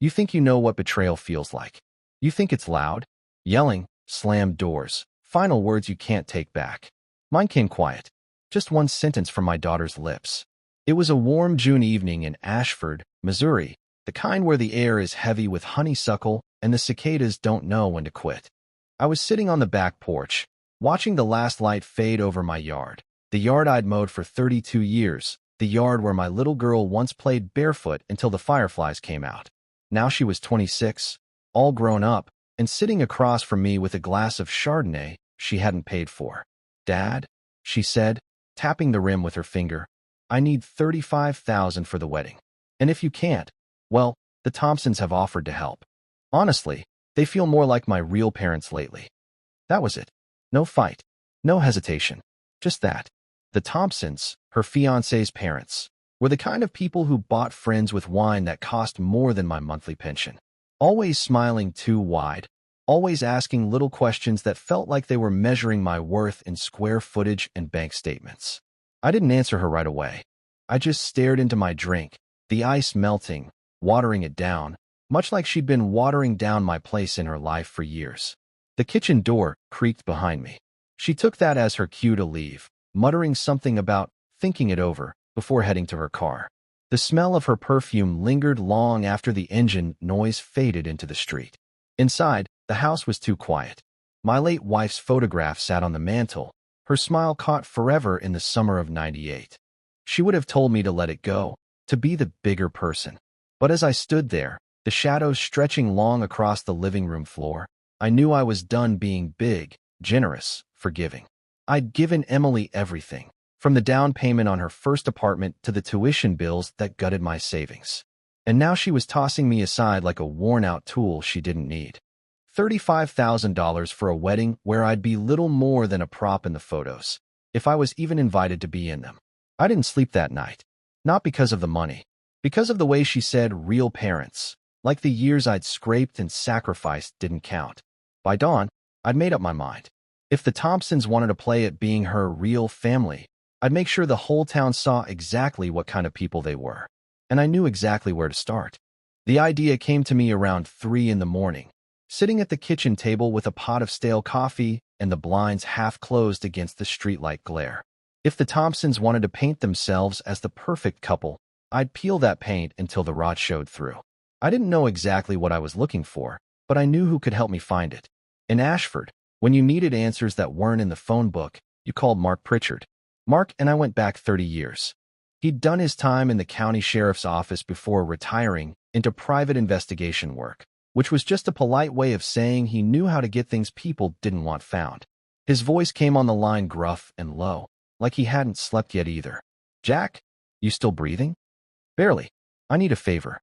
You think you know what betrayal feels like. You think it's loud, yelling, slammed doors, final words you can't take back. Mine came quiet. Just one sentence from my daughter's lips. It was a warm June evening in Ashford, Missouri, the kind where the air is heavy with honeysuckle and the cicadas don't know when to quit. I was sitting on the back porch, watching the last light fade over my yard, the yard I'd mowed for 32 years, the yard where my little girl once played barefoot until the fireflies came out. Now she was 26, all grown up, and sitting across from me with a glass of Chardonnay she hadn't paid for. "Dad," she said, tapping the rim with her finger, "I need $35,000 for the wedding. And if you can't, well, the Thompsons have offered to help. Honestly, they feel more like my real parents lately." That was it. No fight. No hesitation. Just that. The Thompsons, her fiancé's parents, were the kind of people who bought friends with wine that cost more than my monthly pension. Always smiling too wide, always asking little questions that felt like they were measuring my worth in square footage and bank statements. I didn't answer her right away. I just stared into my drink, the ice melting, watering it down, much like she'd been watering down my place in her life for years. The kitchen door creaked behind me. She took that as her cue to leave, muttering something about thinking it over before heading to her car. The smell of her perfume lingered long after the engine noise faded into the street. Inside, the house was too quiet. My late wife's photograph sat on the mantel, her smile caught forever in the summer of '98. She would have told me to let it go, to be the bigger person. But as I stood there, the shadows stretching long across the living room floor, I knew I was done being big, generous, forgiving. I'd given Emily everything, from the down payment on her first apartment to the tuition bills that gutted my savings. And now she was tossing me aside like a worn-out tool she didn't need. $35,000 for a wedding where I'd be little more than a prop in the photos, if I was even invited to be in them. I didn't sleep that night. Not because of the money. Because of the way she said real parents, like the years I'd scraped and sacrificed didn't count. By dawn, I'd made up my mind. If the Thompsons wanted to play at being her real family, I'd make sure the whole town saw exactly what kind of people they were. And I knew exactly where to start. The idea came to me around 3 in the morning, sitting at the kitchen table with a pot of stale coffee and the blinds half closed against the streetlight glare. If the Thompsons wanted to paint themselves as the perfect couple, I'd peel that paint until the rot showed through. I didn't know exactly what I was looking for, but I knew who could help me find it. In Ashford, when you needed answers that weren't in the phone book, you called Mark Pritchard. Mark and I went back 30 years. He'd done his time in the county sheriff's office before retiring into private investigation work, which was just a polite way of saying he knew how to get things people didn't want found. His voice came on the line gruff and low, like he hadn't slept yet either. "Jack, you still breathing?" "Barely. I need a favor."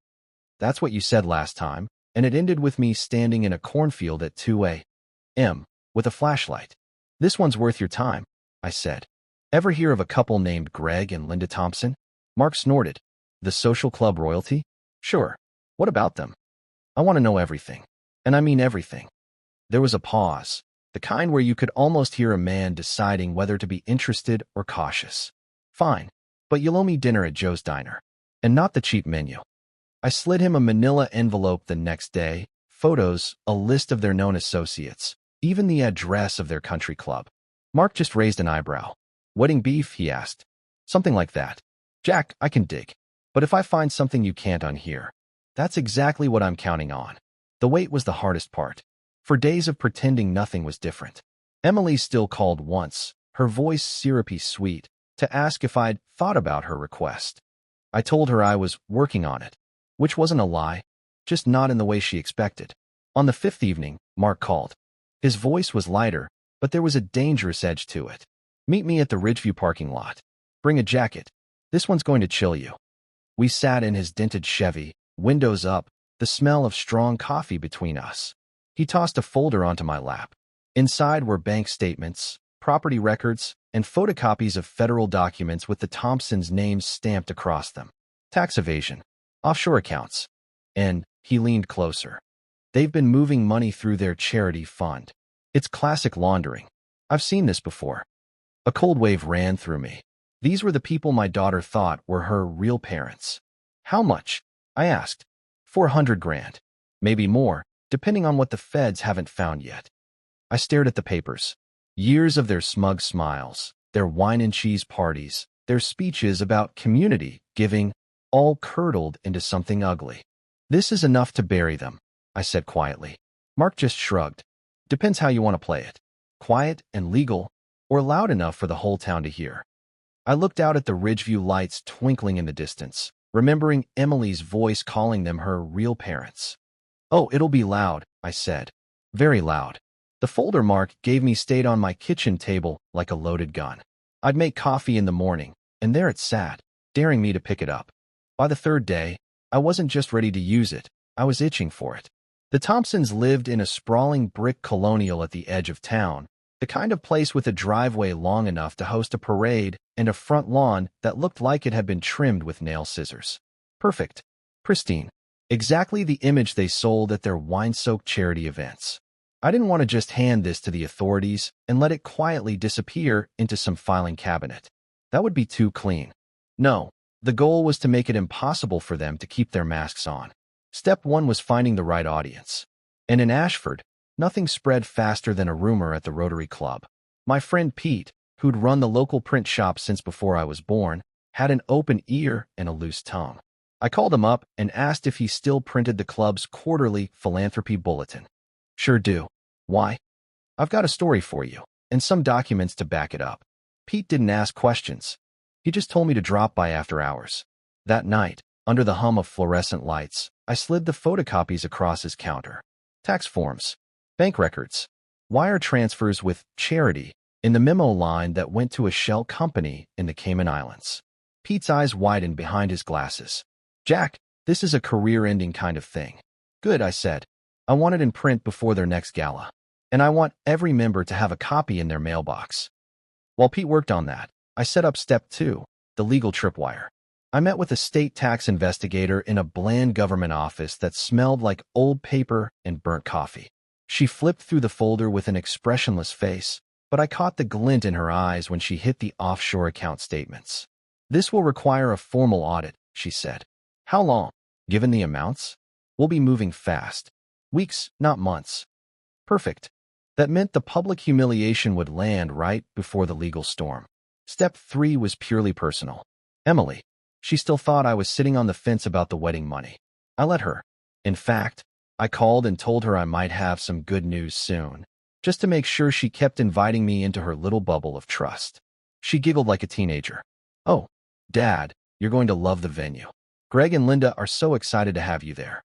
"That's what you said last time," and it ended with me standing in a cornfield at 2 a.m. with a flashlight. "This one's worth your time," I said. "Ever hear of a couple named Greg and Linda Thompson?" Mark snorted. "The social club royalty?" "Sure. What about them?" "I want to know everything. And I mean everything." There was a pause, the kind where you could almost hear a man deciding whether to be interested or cautious. "Fine, but you'll owe me dinner at Joe's Diner. And not the cheap menu." I slid him a manila envelope the next day, photos, a list of their known associates, even the address of their country club. Mark just raised an eyebrow. "Wedding beef?" he asked. "Something like that." "Jack, I can dig. But if I find something you can't unhear." That's exactly what I'm counting on. The wait was the hardest part. For days of pretending nothing was different. Emily still called once, her voice syrupy sweet, to ask if I'd thought about her request. I told her I was working on it, which wasn't a lie, just not in the way she expected. On the 5th evening, Mark called. His voice was lighter, but there was a dangerous edge to it. "Meet me at the Ridgeview parking lot. Bring a jacket. This one's going to chill you." We sat in his dented Chevy, windows up, the smell of strong coffee between us. He tossed a folder onto my lap. Inside were bank statements, property records, and photocopies of federal documents with the Thompsons' names stamped across them. Tax evasion, offshore accounts. And he leaned closer. "They've been moving money through their charity fund. It's classic laundering. I've seen this before." A cold wave ran through me. These were the people my daughter thought were her real parents. "How much?" I asked. 400 grand. Maybe more, depending on what the feds haven't found yet. I stared at the papers. Years of their smug smiles, their wine and cheese parties, their speeches about community giving, all curdled into something ugly. This is enough to bury them, I said quietly. Mark just shrugged. Depends how you want to play it. Quiet and legal, or loud enough for the whole town to hear. I looked out at the Ridgeview lights twinkling in the distance, remembering Emily's voice calling them her real parents. Oh, it'll be loud, I said. Very loud. The folder Mark gave me stayed on my kitchen table like a loaded gun. I'd make coffee in the morning, and there it sat, daring me to pick it up. By the third day, I wasn't just ready to use it, I was itching for it. The Thompsons lived in a sprawling brick colonial at the edge of town, the kind of place with a driveway long enough to host a parade and a front lawn that looked like it had been trimmed with nail scissors. Perfect. Pristine. Exactly the image they sold at their wine-soaked charity events. I didn't want to just hand this to the authorities and let it quietly disappear into some filing cabinet. That would be too clean. No, the goal was to make it impossible for them to keep their masks on. Step one was finding the right audience. And in Ashford, nothing spread faster than a rumor at the Rotary Club. My friend Pete, who'd run the local print shop since before I was born, had an open ear and a loose tongue. I called him up and asked if he still printed the club's quarterly philanthropy bulletin. Sure do. Why? I've got a story for you, and some documents to back it up. Pete didn't ask questions. He just told me to drop by after hours. That night, under the hum of fluorescent lights, I slid the photocopies across his counter. Tax forms, bank records, wire transfers with charity in the memo line that went to a shell company in the Cayman Islands. Pete's eyes widened behind his glasses. Jack, this is a career-ending kind of thing. Good, I said. I want it in print before their next gala. And I want every member to have a copy in their mailbox. While Pete worked on that, I set up step 2, the legal tripwire. I met with a state tax investigator in a bland government office that smelled like old paper and burnt coffee. She flipped through the folder with an expressionless face, but I caught the glint in her eyes when she hit the offshore account statements. This will require a formal audit, she said. How long? Given the amounts? We'll be moving fast. Weeks, not months. Perfect. That meant the public humiliation would land right before the legal storm. Step 3 was purely personal. Emily. She still thought I was sitting on the fence about the wedding money. I let her. In fact, I called and told her I might have some good news soon, just to make sure she kept inviting me into her little bubble of trust. She giggled like a teenager. Oh, Dad, you're going to love the venue. Greg and Linda are so excited to have you there.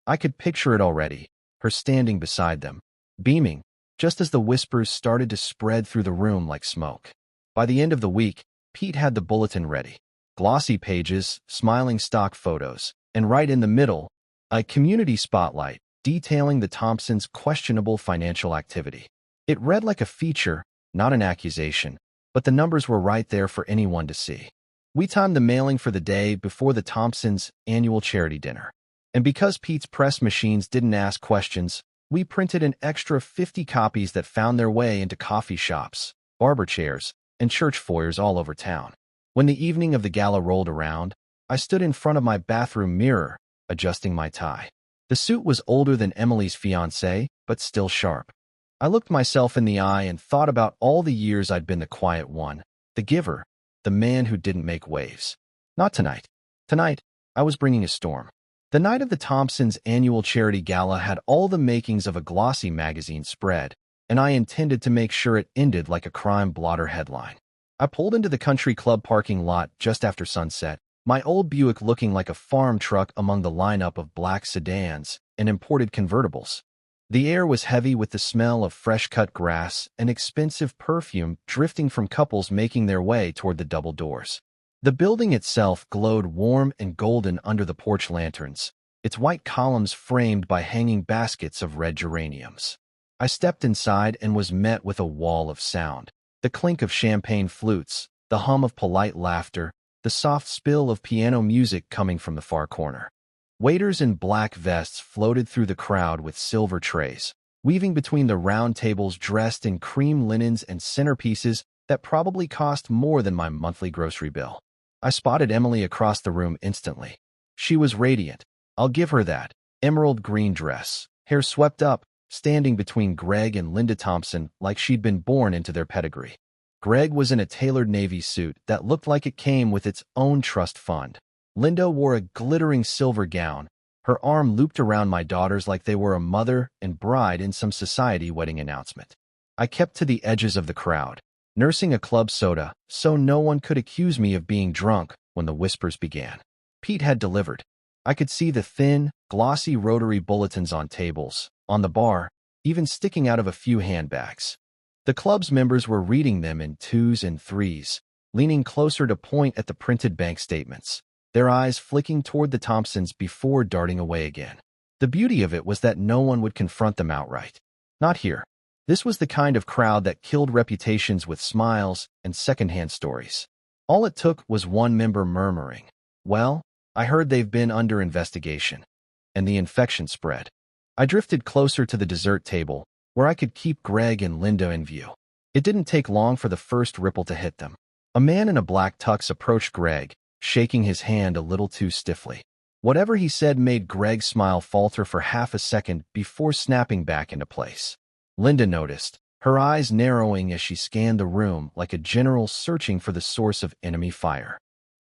I could picture it already, her standing beside them, beaming, just as the whispers started to spread through the room like smoke. By the end of the week, Pete had the bulletin ready. Glossy pages, smiling stock photos, and right in the middle, a community spotlight detailing the Thompsons' questionable financial activity. It read like a feature, not an accusation, but the numbers were right there for anyone to see. We timed the mailing for the day before the Thompsons' annual charity dinner. And because Pete's press machines didn't ask questions, we printed an extra 50 copies that found their way into coffee shops, barber chairs, and church foyers all over town. When the evening of the gala rolled around, I stood in front of my bathroom mirror, adjusting my tie. The suit was older than Emily's fiancé, but still sharp. I looked myself in the eye and thought about all the years I'd been the quiet one, the giver, the man who didn't make waves. Not tonight. Tonight, I was bringing a storm. The night of the Thompsons' annual charity gala had all the makings of a glossy magazine spread, and I intended to make sure it ended like a crime blotter headline. I pulled into the country club parking lot just after sunset, my old Buick looking like a farm truck among the lineup of black sedans and imported convertibles. The air was heavy with the smell of fresh-cut grass and expensive perfume drifting from couples making their way toward the double doors. The building itself glowed warm and golden under the porch lanterns, its white columns framed by hanging baskets of red geraniums. I stepped inside and was met with a wall of sound. The clink of champagne flutes, the hum of polite laughter, the soft spill of piano music coming from the far corner. Waiters in black vests floated through the crowd with silver trays, weaving between the round tables dressed in cream linens and centerpieces that probably cost more than my monthly grocery bill. I spotted Emily across the room instantly. She was radiant, I'll give her that. Emerald green dress, hair swept up, standing between Greg and Linda Thompson like she'd been born into their pedigree. Greg was in a tailored navy suit that looked like it came with its own trust fund. Linda wore a glittering silver gown, her arm looped around my daughters like they were a mother and bride in some society wedding announcement. I kept to the edges of the crowd, nursing a club soda so no one could accuse me of being drunk when the whispers began. Pete had delivered. I could see the thin, glossy rotary bulletins on tables, on the bar, even sticking out of a few handbags. The club's members were reading them in twos and threes, leaning closer to point at the printed bank statements, their eyes flicking toward the Thompsons before darting away again. The beauty of it was that no one would confront them outright. Not here. This was the kind of crowd that killed reputations with smiles and secondhand stories. All it took was one member murmuring, "Well, I heard they've been under investigation," and the infection spread. I drifted closer to the dessert table, where I could keep Greg and Linda in view. It didn't take long for the first ripple to hit them. A man in a black tux approached Greg, shaking his hand a little too stiffly. Whatever he said made Greg's smile falter for half a second before snapping back into place. Linda noticed, her eyes narrowing as she scanned the room like a general searching for the source of enemy fire.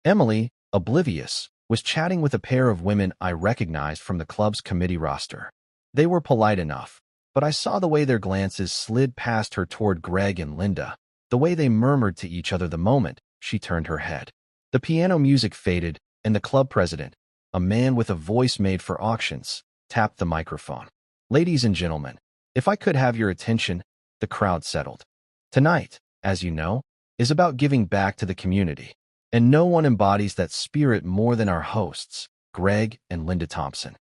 Emily, oblivious, was chatting with a pair of women I recognized from the club's committee roster. They were polite enough, but I saw the way their glances slid past her toward Greg and Linda, the way they murmured to each other the moment she turned her head. The piano music faded, and the club president, a man with a voice made for auctions, tapped the microphone. "Ladies and gentlemen, if I could have your attention," the crowd settled. "Tonight, as you know, is about giving back to the community, and no one embodies that spirit more than our hosts, Greg and Linda Thompson."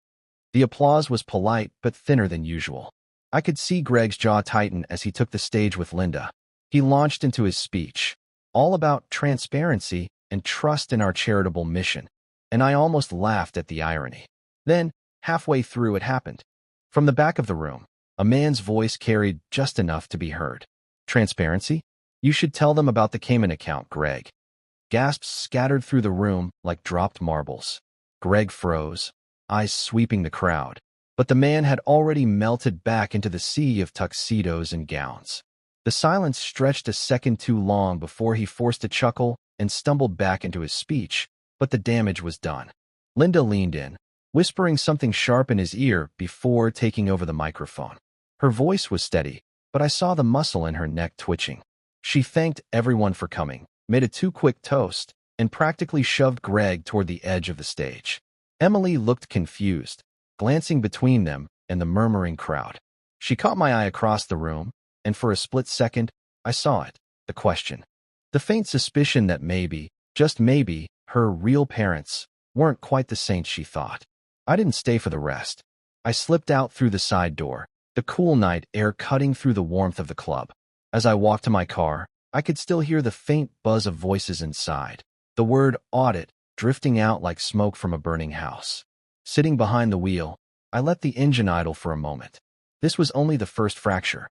The applause was polite but thinner than usual. I could see Greg's jaw tighten as he took the stage with Linda. He launched into his speech, all about transparency and trust in our charitable mission, and I almost laughed at the irony. Then, halfway through, it happened. From the back of the room, a man's voice carried just enough to be heard. "Transparency? You should tell them about the Cayman account, Greg." Gasps scattered through the room like dropped marbles. Greg froze, eyes sweeping the crowd, but the man had already melted back into the sea of tuxedos and gowns. The silence stretched a second too long before he forced a chuckle and stumbled back into his speech, but the damage was done. Linda leaned in, whispering something sharp in his ear before taking over the microphone. Her voice was steady, but I saw the muscle in her neck twitching. She thanked everyone for coming, made a too-quick toast, and practically shoved Greg toward the edge of the stage. Emily looked confused, glancing between them and the murmuring crowd. She caught my eye across the room, and for a split second, I saw it, the question. The faint suspicion that maybe, just maybe, her real parents weren't quite the saints she thought. I didn't stay for the rest. I slipped out through the side door, the cool night air cutting through the warmth of the club. As I walked to my car, I could still hear the faint buzz of voices inside, the word audit drifting out like smoke from a burning house. Sitting behind the wheel, I let the engine idle for a moment. This was only the first fracture.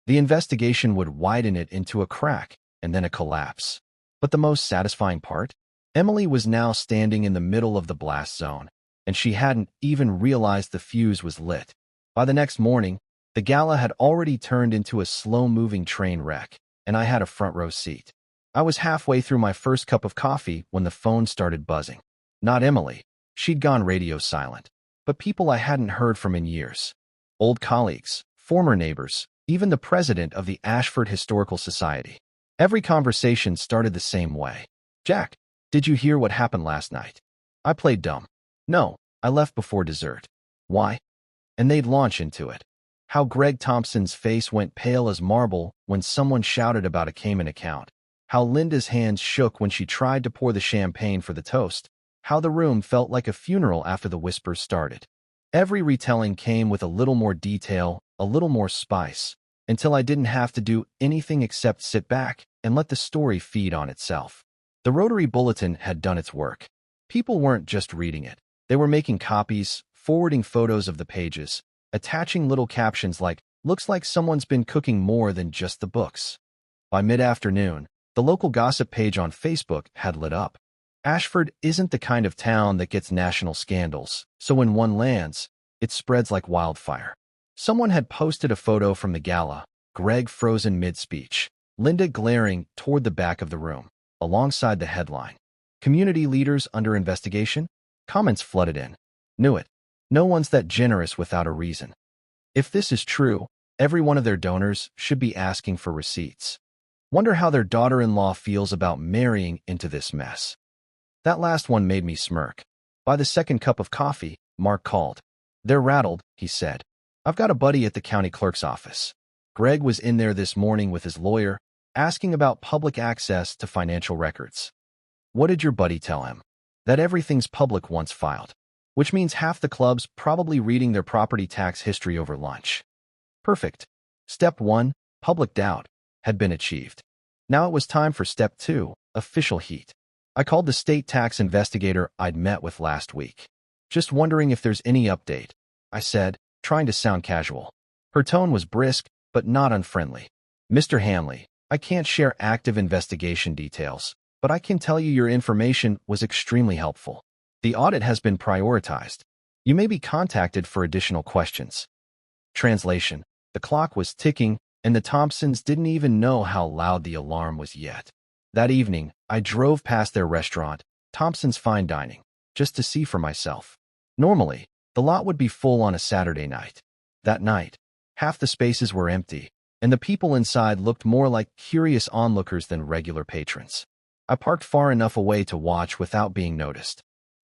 The investigation would widen it into a crack and then a collapse. But the most satisfying part? Emily was now standing in the middle of the blast zone, and she hadn't even realized the fuse was lit. By the next morning, the gala had already turned into a slow-moving train wreck, and I had a front-row seat. I was halfway through my first cup of coffee when the phone started buzzing. Not Emily. She'd gone radio silent. But people I hadn't heard from in years. Old colleagues, former neighbors, even the president of the Ashford Historical Society. Every conversation started the same way. "Jack, did you hear what happened last night?" I played dumb. "No, I left before dessert." "Why?" And they'd launch into it. How Greg Thompson's face went pale as marble when someone shouted about a Cayman account. How Linda's hands shook when she tried to pour the champagne for the toast. How the room felt like a funeral after the whispers started. Every retelling came with a little more detail, a little more spice, until I didn't have to do anything except sit back and let the story feed on itself. The Rotary Bulletin had done its work. People weren't just reading it. They were making copies, forwarding photos of the pages, attaching little captions like, "Looks like someone's been cooking more than just the books." By mid-afternoon, the local gossip page on Facebook had lit up. Ashford isn't the kind of town that gets national scandals, so when one lands, it spreads like wildfire. Someone had posted a photo from the gala, Greg frozen mid-speech, Linda glaring toward the back of the room, alongside the headline. Community leaders under investigation? Comments flooded in. Knew it. No one's that generous without a reason. If this is true, every one of their donors should be asking for receipts. Wonder how their daughter-in-law feels about marrying into this mess. That last one made me smirk. By the second cup of coffee, Mark called. They're rattled, he said. I've got a buddy at the county clerk's office. Greg was in there this morning with his lawyer, asking about public access to financial records. What did your buddy tell him? That everything's public once filed, which means half the club's probably reading their property tax history over lunch. Perfect. Step 1, public doubt, had been achieved. Now it was time for Step 2, official heat. I called the state tax investigator I'd met with last week. Just wondering if there's any update, I said, trying to sound casual. Her tone was brisk, but not unfriendly. Mr. Hanley, I can't share active investigation details, but I can tell you your information was extremely helpful. The audit has been prioritized. You may be contacted for additional questions. Translation: the clock was ticking, and the Thompsons didn't even know how loud the alarm was yet. That evening, I drove past their restaurant, Thompson's Fine Dining, just to see for myself. Normally, the lot would be full on a Saturday night. That night, half the spaces were empty, and the people inside looked more like curious onlookers than regular patrons. I parked far enough away to watch without being noticed.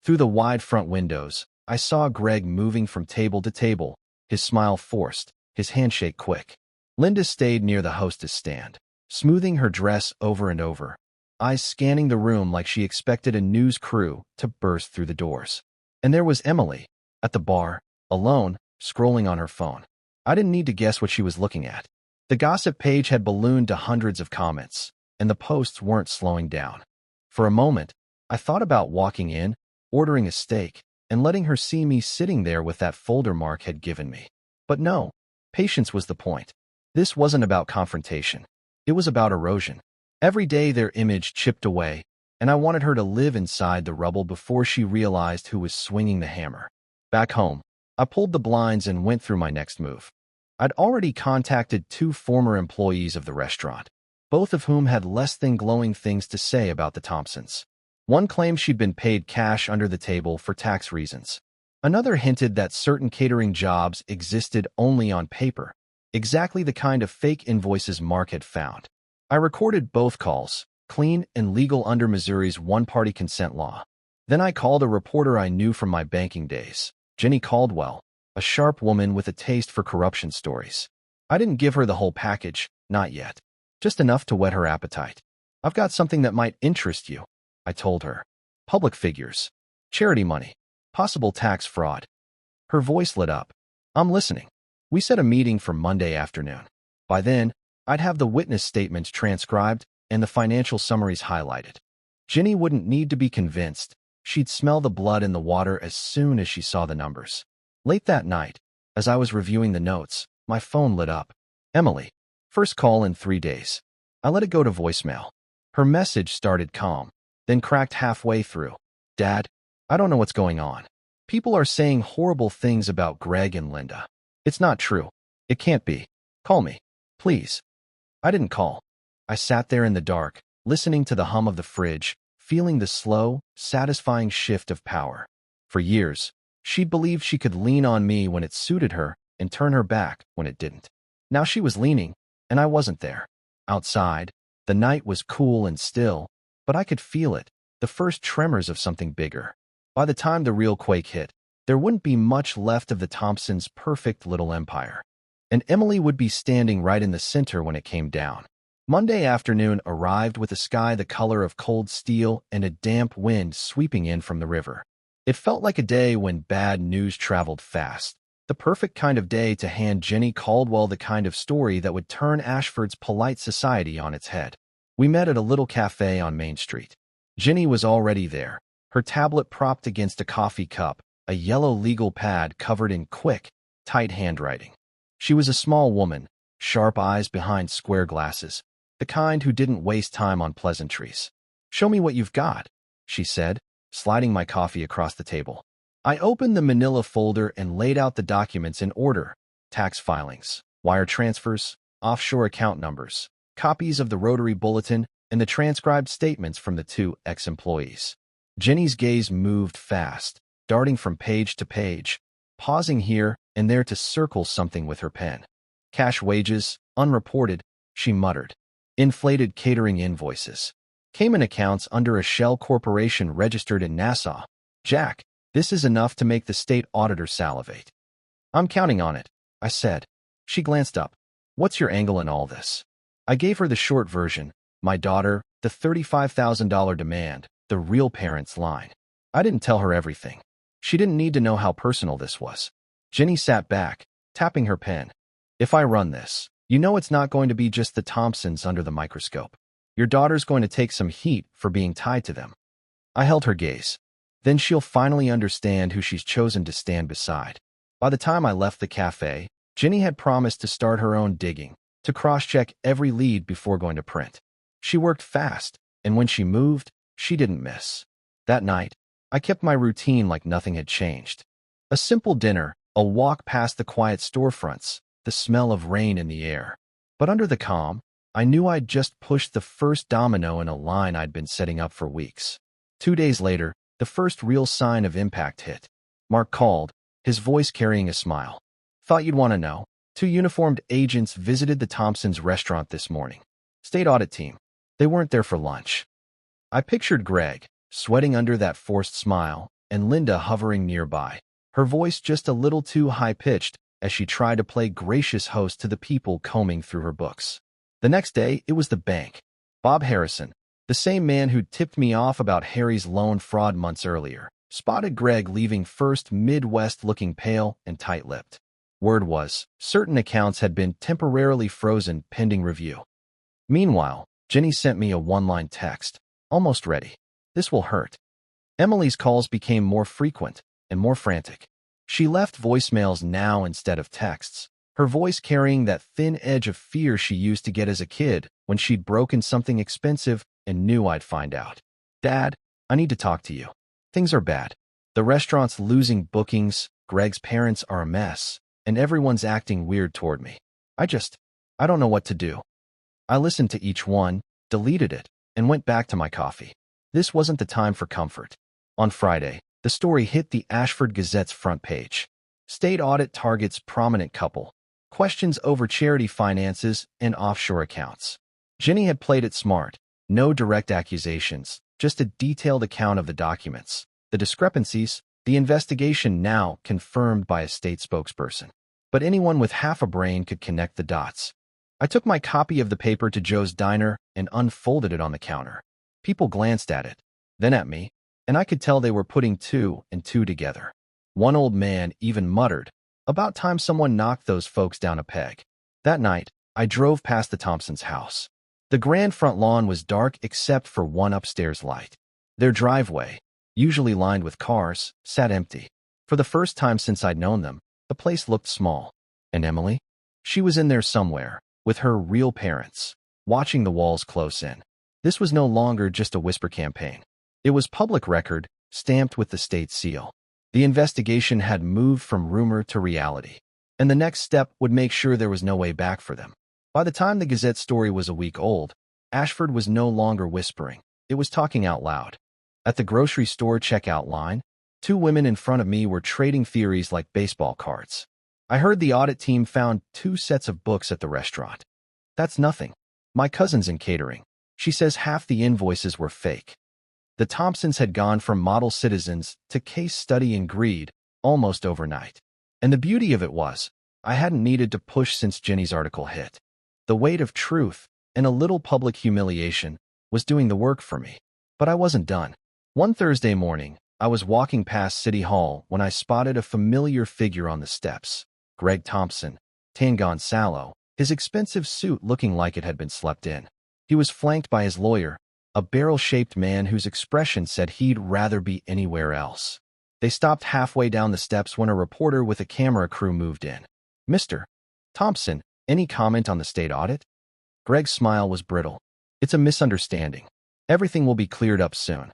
Through the wide front windows, I saw Greg moving from table to table, his smile forced, his handshake quick. Linda stayed near the hostess stand, smoothing her dress over and over, eyes scanning the room like she expected a news crew to burst through the doors. And there was Emily, at the bar, alone, scrolling on her phone. I didn't need to guess what she was looking at. The gossip page had ballooned to hundreds of comments, and the posts weren't slowing down. For a moment, I thought about walking in, ordering a steak, and letting her see me sitting there with that folder Mark had given me. But no, patience was the point. This wasn't about confrontation. It was about erosion. Every day their image chipped away, and I wanted her to live inside the rubble before she realized who was swinging the hammer. Back home, I pulled the blinds and went through my next move. I'd already contacted 2 former employees of the restaurant, both of whom had less than glowing things to say about the Thompsons. One claimed she'd been paid cash under the table for tax reasons. Another hinted that certain catering jobs existed only on paper, exactly the kind of fake invoices Mark had found. I recorded both calls, clean and legal under Missouri's one-party consent law. Then I called a reporter I knew from my banking days, Jenny Caldwell, a sharp woman with a taste for corruption stories. I didn't give her the whole package, not yet. Just enough to whet her appetite. I've got something that might interest you, I told her. Public figures, charity money, possible tax fraud. Her voice lit up. I'm listening. We set a meeting for Monday afternoon. By then, I'd have the witness statements transcribed and the financial summaries highlighted. Jenny wouldn't need to be convinced. She'd smell the blood in the water as soon as she saw the numbers. Late that night, as I was reviewing the notes, my phone lit up. Emily. First call in 3 days. I let it go to voicemail. Her message started calm, then cracked halfway through. Dad, I don't know what's going on. People are saying horrible things about Greg and Linda. It's not true. It can't be. Call me, please. I didn't call. I sat there in the dark, listening to the hum of the fridge, feeling the slow, satisfying shift of power. For years, she'd believed she could lean on me when it suited her and turn her back when it didn't. Now she was leaning, and I wasn't there. Outside, the night was cool and still, but I could feel it, the first tremors of something bigger. By the time the real quake hit, there wouldn't be much left of the Thompsons' perfect little empire. And Emily would be standing right in the center when it came down. Monday afternoon arrived with a sky the color of cold steel and a damp wind sweeping in from the river. It felt like a day when bad news traveled fast. The perfect kind of day to hand Jenny Caldwell the kind of story that would turn Ashford's polite society on its head. We met at a little cafe on Main Street. Jenny was already there, her tablet propped against a coffee cup, a yellow legal pad covered in quick, tight handwriting. She was a small woman, sharp eyes behind square glasses, the kind who didn't waste time on pleasantries. Show me what you've got, she said, sliding my coffee across the table. I opened the manila folder and laid out the documents in order: tax filings, wire transfers, offshore account numbers, copies of the Rotary Bulletin, and the transcribed statements from the two ex-employees. Jenny's gaze moved fast, darting from page to page, pausing here and there to circle something with her pen. Cash wages, unreported, she muttered. Inflated catering invoices. Cayman accounts under a shell corporation registered in Nassau. Jack, this is enough to make the state auditor salivate. I'm counting on it, I said. She glanced up. What's your angle in all this? I gave her the short version: my daughter, the $35,000 demand, the real parents' line. I didn't tell her everything. She didn't need to know how personal this was. Jenny sat back, tapping her pen. If I run this, you know it's not going to be just the Thompsons under the microscope. Your daughter's going to take some heat for being tied to them. I held her gaze. Then she'll finally understand who she's chosen to stand beside. By the time I left the cafe, Jenny had promised to start her own digging, to cross-check every lead before going to print. She worked fast, and when she moved, she didn't miss. That night, I kept my routine like nothing had changed. A simple dinner, a walk past the quiet storefronts, the smell of rain in the air. But under the calm, I knew I'd just pushed the first domino in a line I'd been setting up for weeks. 2 days later, the first real sign of impact hit. Mark called, his voice carrying a smile. Thought you'd want to know. 2 uniformed agents visited the Thompsons' restaurant this morning. State audit team. They weren't there for lunch. I pictured Greg, sweating under that forced smile, and Linda hovering nearby, her voice just a little too high-pitched as she tried to play gracious host to the people combing through her books. The next day, it was the bank. Bob Harrison, the same man who'd tipped me off about Harry's loan fraud months earlier, spotted Greg leaving first Midwest looking pale and tight-lipped. Word was, certain accounts had been temporarily frozen pending review. Meanwhile, Jenny sent me a one-line text. Almost ready. This will hurt. Emily's calls became more frequent and more frantic. She left voicemails now instead of texts, her voice carrying that thin edge of fear she used to get as a kid when she'd broken something expensive and knew I'd find out. Dad, I need to talk to you. Things are bad. The restaurant's losing bookings, Greg's parents are a mess, and everyone's acting weird toward me. I don't know what to do. I listened to each one, deleted it, and went back to my coffee. This wasn't the time for comfort. On Friday, the story hit the Ashford Gazette's front page. State audit targets prominent couple. Questions over charity finances and offshore accounts. Jenny had played it smart. No direct accusations, just a detailed account of the documents, the discrepancies, the investigation now confirmed by a state spokesperson. But anyone with half a brain could connect the dots. I took my copy of the paper to Joe's diner and unfolded it on the counter. People glanced at it, then at me, and I could tell they were putting 2 and 2 together. One old man even muttered, "About time someone knocked those folks down a peg." That night, I drove past the Thompsons' house. The grand front lawn was dark except for one upstairs light. Their driveway, usually lined with cars, sat empty. For the first time since I'd known them, the place looked small. And Emily? She was in there somewhere, with her real parents, watching the walls close in. This was no longer just a whisper campaign. It was public record, stamped with the state seal. The investigation had moved from rumor to reality, and the next step would make sure there was no way back for them. By the time the Gazette story was a week old, Ashford was no longer whispering. It was talking out loud. At the grocery store checkout line, 2 women in front of me were trading theories like baseball cards. I heard the audit team found 2 sets of books at the restaurant. That's nothing. My cousin's in catering. She says half the invoices were fake. The Thompsons had gone from model citizens to case study in greed almost overnight. And the beauty of it was, I hadn't needed to push since Jenny's article hit. The weight of truth and a little public humiliation was doing the work for me. But I wasn't done. One Thursday morning, I was walking past City Hall when I spotted a familiar figure on the steps. Greg Thompson, tan gone sallow, his expensive suit looking like it had been slept in. He was flanked by his lawyer, a barrel-shaped man whose expression said he'd rather be anywhere else. They stopped halfway down the steps when a reporter with a camera crew moved in. "Mr. Thompson, any comment on the state audit?" Greg's smile was brittle. "It's a misunderstanding. Everything will be cleared up soon."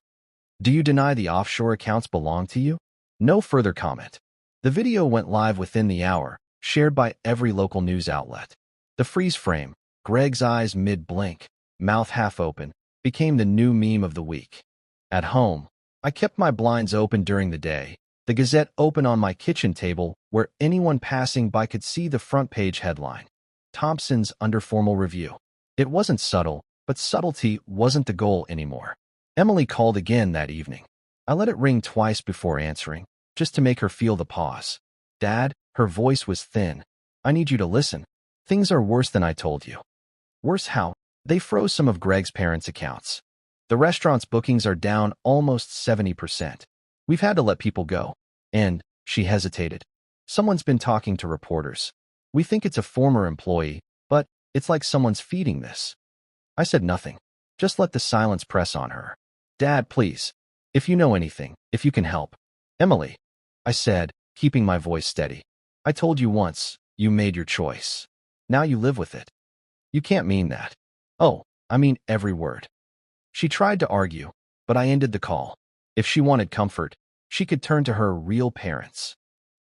Do you deny the offshore accounts belong to you? No further comment. The video went live within the hour, shared by every local news outlet. The freeze frame, Greg's eyes mid-blink, mouth half open, became the new meme of the week. At home, I kept my blinds open during the day, the Gazette open on my kitchen table where anyone passing by could see the front page headline. Thompson's under formal review. It wasn't subtle, but subtlety wasn't the goal anymore. Emily called again that evening. I let it ring twice before answering, just to make her feel the pause. Dad, her voice was thin. I need you to listen. Things are worse than I told you. Worse how? They froze some of Greg's parents' accounts. The restaurant's bookings are down almost 70%. We've had to let people go. And, she hesitated. Someone's been talking to reporters. We think it's a former employee, but it's like someone's feeding this. I said nothing. Just let the silence press on her. Dad, please. If you know anything, if you can help. Emily, I said, keeping my voice steady. I told you once, you made your choice. Now you live with it. You can't mean that. Oh, I mean every word. She tried to argue, but I ended the call. If she wanted comfort, she could turn to her real parents.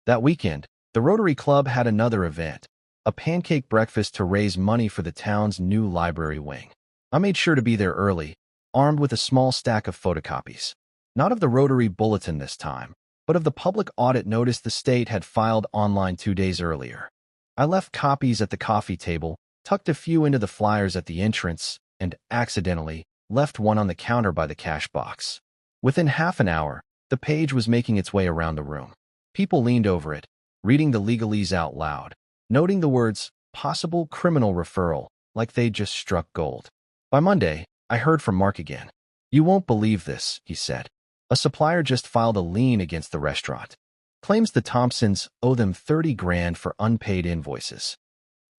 That weekend, the Rotary Club had another event, a pancake breakfast to raise money for the town's new library wing. I made sure to be there early, armed with a small stack of photocopies. Not of the Rotary Bulletin this time, but of the public audit notice the state had filed online 2 days earlier. I left copies at the coffee table, tucked a few into the flyers at the entrance, and accidentally left one on the counter by the cash box. Within half an hour, the page was making its way around the room. People leaned over it, reading the legalese out loud, noting the words, possible criminal referral, like they'd just struck gold. By Monday, I heard from Mark again. You won't believe this, he said. A supplier just filed a lien against the restaurant. Claims the Thompsons owe them $30,000 for unpaid invoices.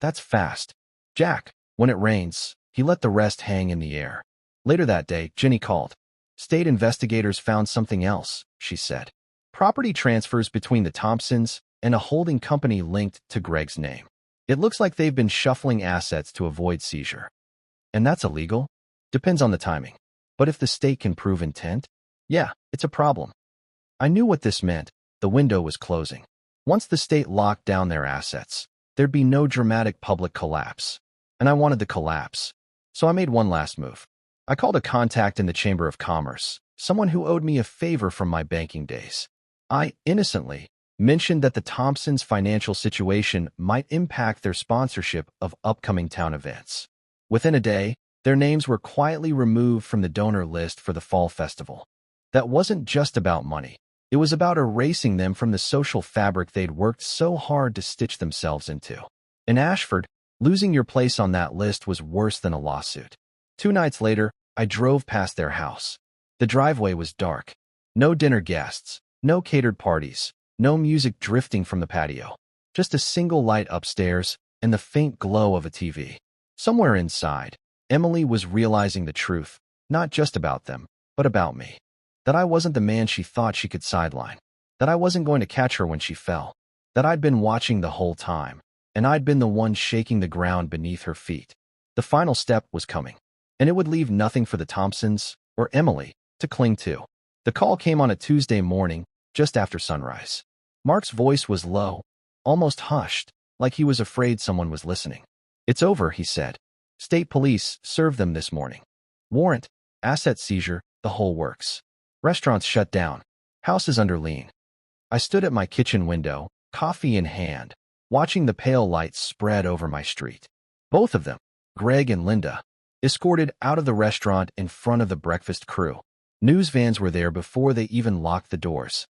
That's fast. Jack, when it rains, he let the rest hang in the air. Later that day, Jenny called. State investigators found something else, she said. Property transfers between the Thompsons and a holding company linked to Greg's name. It looks like they've been shuffling assets to avoid seizure. And that's illegal? Depends on the timing. But if the state can prove intent, yeah, it's a problem. I knew what this meant. The window was closing. Once the state locked down their assets, there'd be no dramatic public collapse. And I wanted the collapse. So I made one last move. I called a contact in the Chamber of Commerce, someone who owed me a favor from my banking days. I innocently mentioned that the Thompsons' financial situation might impact their sponsorship of upcoming town events. Within a day, their names were quietly removed from the donor list for the fall festival. That wasn't just about money. It was about erasing them from the social fabric they'd worked so hard to stitch themselves into. In Ashford, losing your place on that list was worse than a lawsuit. 2 nights later, I drove past their house. The driveway was dark. No dinner guests, no catered parties, no music drifting from the patio. Just a single light upstairs and the faint glow of a TV. Somewhere inside, Emily was realizing the truth, not just about them, but about me. That I wasn't the man she thought she could sideline. That I wasn't going to catch her when she fell. That I'd been watching the whole time, and I'd been the one shaking the ground beneath her feet. The final step was coming, and it would leave nothing for the Thompsons, or Emily, to cling to. The call came on a Tuesday morning, just after sunrise. Mark's voice was low, almost hushed, like he was afraid someone was listening. It's over, he said. State police served them this morning. Warrant, asset seizure, the whole works. Restaurants shut down. Houses under lien. I stood at my kitchen window, coffee in hand, watching the pale light spread over my street. Both of them, Greg and Linda, escorted out of the restaurant in front of the breakfast crew. News vans were there before they even locked the doors.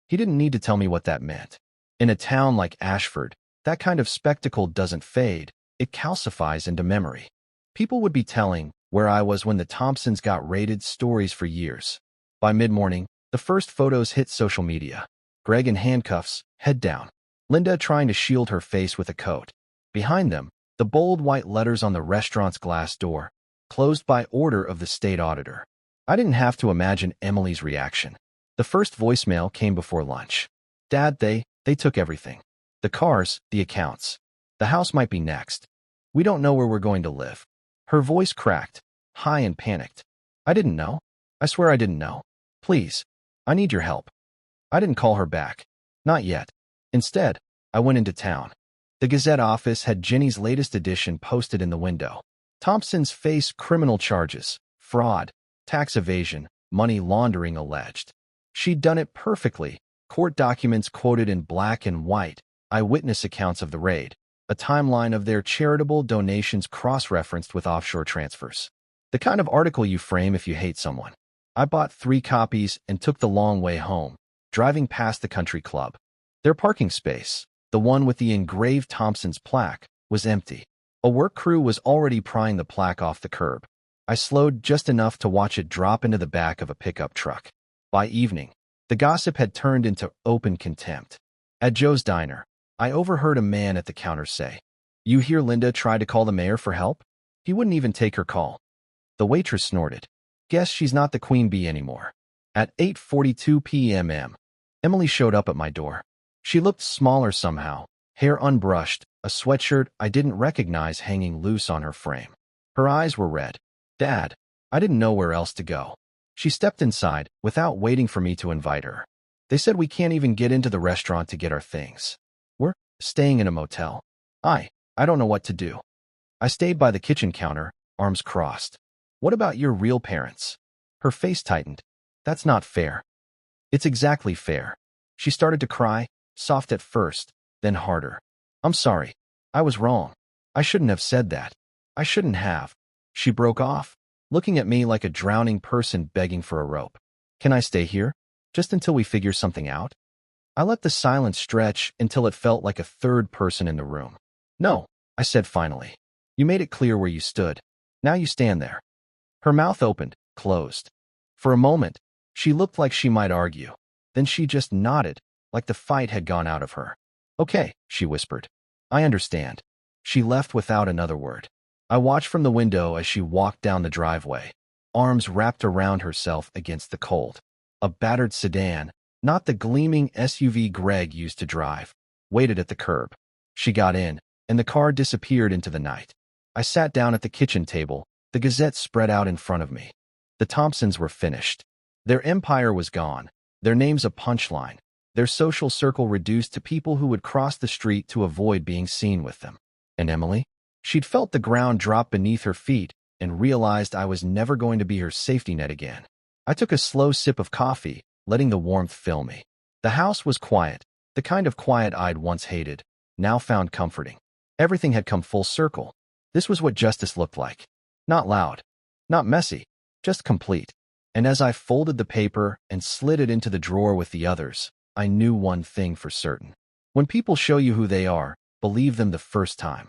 He didn't need to tell me what that meant. In a town like Ashford, that kind of spectacle doesn't fade, it calcifies into memory. People would be telling where I was when the Thompsons got raided stories for years. By mid-morning, the first photos hit social media. Greg in handcuffs, head down. Linda trying to shield her face with a coat. Behind them, the bold white letters on the restaurant's glass door, closed by order of the state auditor. I didn't have to imagine Emily's reaction. The first voicemail came before lunch. Dad, they took everything. The cars, the accounts. The house might be next. We don't know where we're going to live. Her voice cracked, high and panicked. I didn't know. I swear I didn't know. Please, I need your help. I didn't call her back. Not yet. Instead, I went into town. The Gazette office had Jenny's latest edition posted in the window. Thompson's faced criminal charges, fraud, tax evasion, money laundering alleged. She'd done it perfectly. Court documents quoted in black and white, eyewitness accounts of the raid, a timeline of their charitable donations cross-referenced with offshore transfers. The kind of article you frame if you hate someone. I bought 3 copies and took the long way home, driving past the country club. Their parking space, the one with the engraved Thompson's plaque, was empty. A work crew was already prying the plaque off the curb. I slowed just enough to watch it drop into the back of a pickup truck. By evening, the gossip had turned into open contempt. At Joe's diner, I overheard a man at the counter say, "You hear Linda tried to call the mayor for help? He wouldn't even take her call." The waitress snorted. "Guess she's not the queen bee anymore." At 8:42 p.m., Emily showed up at my door. She looked smaller somehow, hair unbrushed, a sweatshirt I didn't recognize hanging loose on her frame. Her eyes were red. "Dad." I didn't know where else to go. She stepped inside without waiting for me to invite her. "They said we can't even get into the restaurant to get our things. We're staying in a motel." I don't know what to do. I stayed by the kitchen counter, arms crossed. "What about your real parents?" Her face tightened. "That's not fair." "It's exactly fair." She started to cry, soft at first, then harder. "I'm sorry. I was wrong. I shouldn't have said that. I shouldn't have." She broke off, looking at me like a drowning person begging for a rope. "Can I stay here? Just until we figure something out?" I let the silence stretch until it felt like a third person in the room. "No," I said finally. "You made it clear where you stood. Now you stand there." Her mouth opened, closed. For a moment, she looked like she might argue. Then she just nodded, like the fight had gone out of her. "Okay," she whispered. "I understand." She left without another word. I watched from the window as she walked down the driveway, arms wrapped around herself against the cold. A battered sedan, not the gleaming SUV Greg used to drive, waited at the curb. She got in, and the car disappeared into the night. I sat down at the kitchen table, the Gazette spread out in front of me. The Thompsons were finished. Their empire was gone, their names a punchline, their social circle reduced to people who would cross the street to avoid being seen with them. And Emily? She'd felt the ground drop beneath her feet and realized I was never going to be her safety net again. I took a slow sip of coffee, letting the warmth fill me. The house was quiet, the kind of quiet I'd once hated, now found comforting. Everything had come full circle. This was what justice looked like. Not loud, not messy, just complete. And as I folded the paper and slid it into the drawer with the others, I knew one thing for certain. When people show you who they are, believe them the first time.